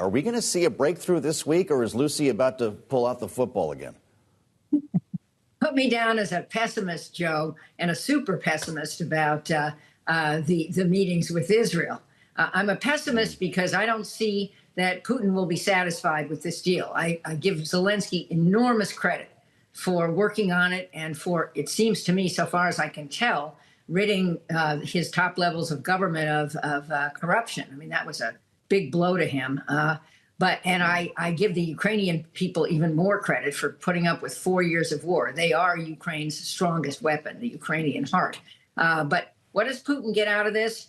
Are we going to see a breakthrough this week, or is Lucy about to pull out the football again? Put me down as a pessimist, Joe, and a super pessimist about the meetings with Israel. I'm a pessimist because I don't see that Putin will be satisfied with this deal. I give Zelensky enormous credit for working on it and for, it seems to me, so far as I can tell, ridding his top levels of government of corruption. I mean, that was a big blow to him. And I give the Ukrainian people even more credit for putting up with 4 years of war. They are Ukraine's strongest weapon, the Ukrainian heart. But what does Putin get out of this?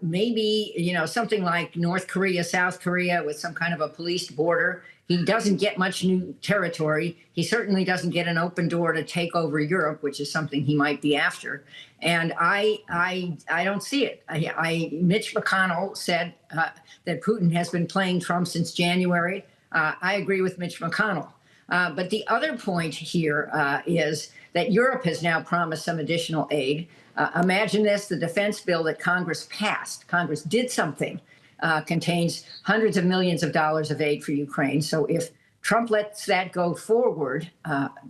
Maybe, something like North Korea, South Korea with some kind of a policed border. He doesn't get much new territory. He certainly doesn't get an open door to take over Europe, which is something he might be after. And I don't see it. Mitch McConnell said that Putin has been playing Trump since January. I agree with Mitch McConnell. But the other point here is that Europe has now promised some additional aid. Imagine this, the defense bill that Congress passed, Congress did something, contains hundreds of millions of dollars of aid for Ukraine. So if Trump lets that go forward,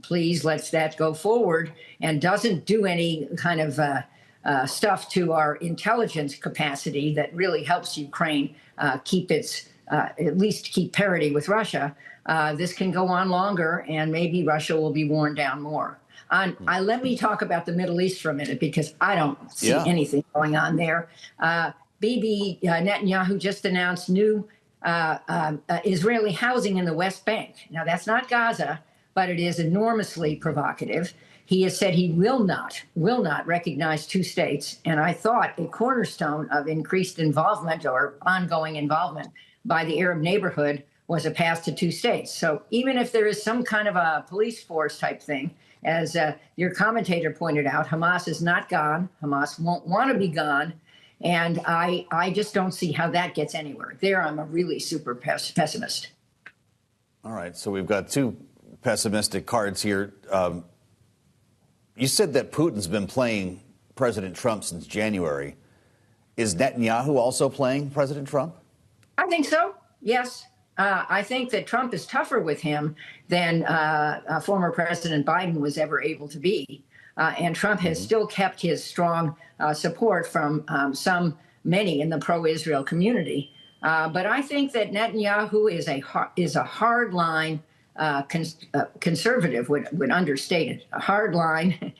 please lets that go forward and doesn't do any kind of stuff to our intelligence capacity that really helps Ukraine keep its, at least keep parity with Russia, this can go on longer and maybe Russia will be worn down more. Let me talk about the Middle East for a minute, because I don't see anything going on there. Bibi Netanyahu just announced new Israeli housing in the West Bank. Now, that's not Gaza, but it is enormously provocative. He has said he will not recognize two states. And I thought a cornerstone of increased involvement or ongoing involvement by the Arab neighborhood was a path to two states. So even if there is some kind of a police force type thing, as your commentator pointed out, Hamas is not gone. Hamas won't want to be gone. And I just don't see how that gets anywhere. There, I'm a really super pessimist. All right. So we've got two pessimistic cards here. You said that Putin's been playing President Trump since January. Is Netanyahu also playing President Trump? I think so, yes. I think that Trump is tougher with him than former President Biden was ever able to be. And Trump has still kept his strong support from many in the pro-Israel community. But I think that Netanyahu is a hardline conservative, would understate it, a hardline,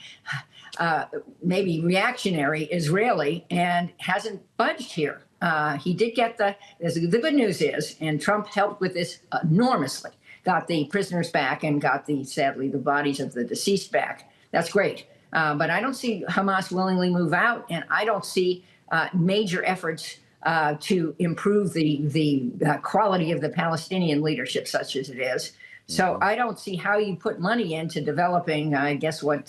maybe reactionary Israeli, and hasn't budged here. He did get the good news is, and Trump helped with this enormously, got the prisoners back and got sadly, the bodies of the deceased back. That's great. But I don't see Hamas willingly move out, and I don't see major efforts to improve the quality of the Palestinian leadership, such as it is. So I don't see how you put money into developing, I guess, what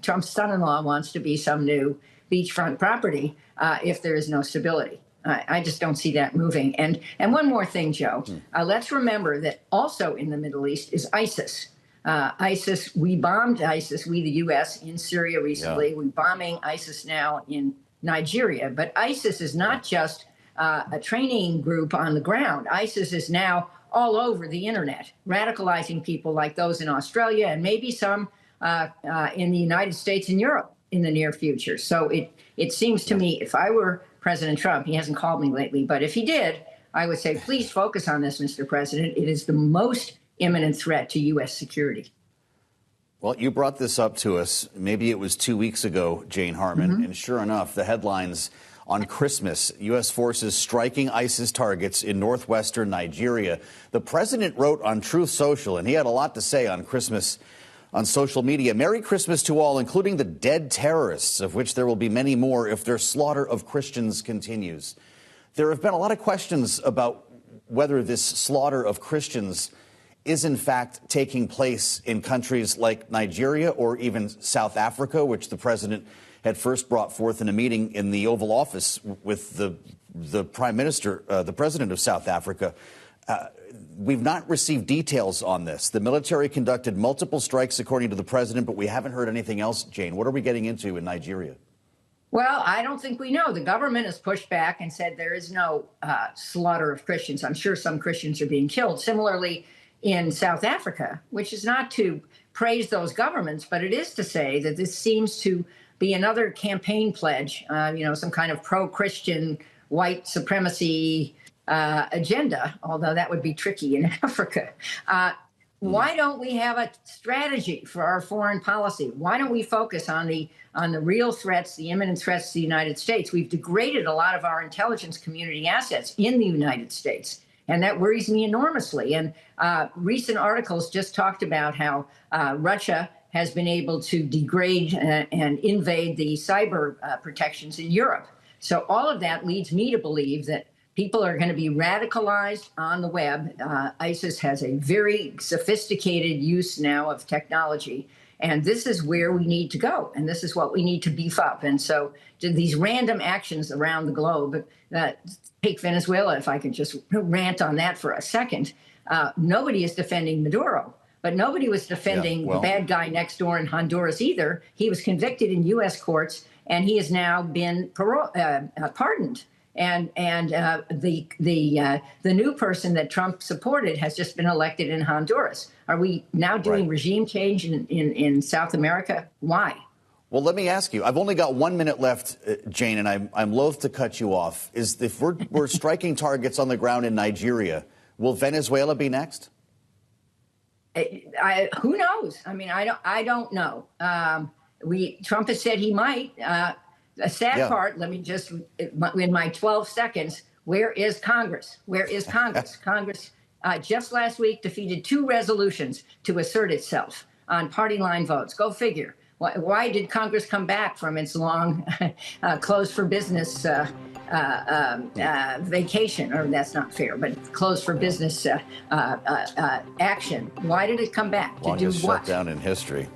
Trump's son-in-law wants to be some new beachfront property if there is no stability. I just don't see that moving. And one more thing, Joe, let's remember that also in the Middle East is ISIS. We bombed ISIS, we the U.S., in Syria recently. Yeah. We're bombing ISIS now in Nigeria. But ISIS is not just a training group on the ground. ISIS is now all over the internet, radicalizing people like those in Australia and maybe some in the United States and Europe in the near future. So it seems to me, if I were President Trump, he hasn't called me lately, but if he did, I would say, please focus on this, Mr. President. It is the most imminent threat to U.S. security. Well, you brought this up to us. Maybe it was 2 weeks ago, Jane Harman. And sure enough, the headlines on Christmas, U.S. forces striking ISIS targets in northwestern Nigeria. The president wrote on Truth Social, and he had a lot to say on Christmas on social media. Merry Christmas to all, including the dead terrorists, of which there will be many more if their slaughter of Christians continues. There have been a lot of questions about whether this slaughter of Christians is in fact taking place in countries like Nigeria or even South Africa, which the president had first brought forth in a meeting in the Oval Office with the prime minister, the president of South Africa. We've not received details on this. The military conducted multiple strikes, according to the president, but we haven't heard anything else, Jane. What are we getting into in Nigeria? Well, I don't think we know. The government has pushed back and said there is no slaughter of Christians. I'm sure some Christians are being killed. Similarly, in South Africa, which is not to praise those governments, but it is to say that this seems to be another campaign pledge, some kind of pro-Christian white supremacy agenda, although that would be tricky in Africa. Why don't we have a strategy for our foreign policy? Why don't we focus on the real threats, the imminent threats to the United States? We've degraded a lot of our intelligence community assets in the United States, and that worries me enormously. And recent articles just talked about how Russia has been able to degrade and invade the cyber protections in Europe. So all of that leads me to believe that people are going to be radicalized on the web. ISIS has a very sophisticated use now of technology, and this is where we need to go, and this is what we need to beef up. And so these random actions around the globe, take Venezuela, if I could just rant on that for a second, nobody is defending Maduro, but nobody was defending the bad guy next door in Honduras either. He was convicted in U.S. courts, and he has now been pardoned. And the new person that Trump supported has just been elected in Honduras. Are we now doing regime change in South America? Why? Well, let me ask you. I've only got 1 minute left, Jane, and I'm loath to cut you off. If we're striking targets on the ground in Nigeria, will Venezuela be next? Who knows? I mean, I don't know. Trump has said he might. The sad part, let me just, in my 12 seconds, where is Congress? Where is Congress? Congress just last week defeated 2 resolutions to assert itself on party line votes. Go figure. Why did Congress come back from its long closed for business vacation? Or that's not fair, but closed for business action. Why did it come back? To do what? Longest shutdown in history.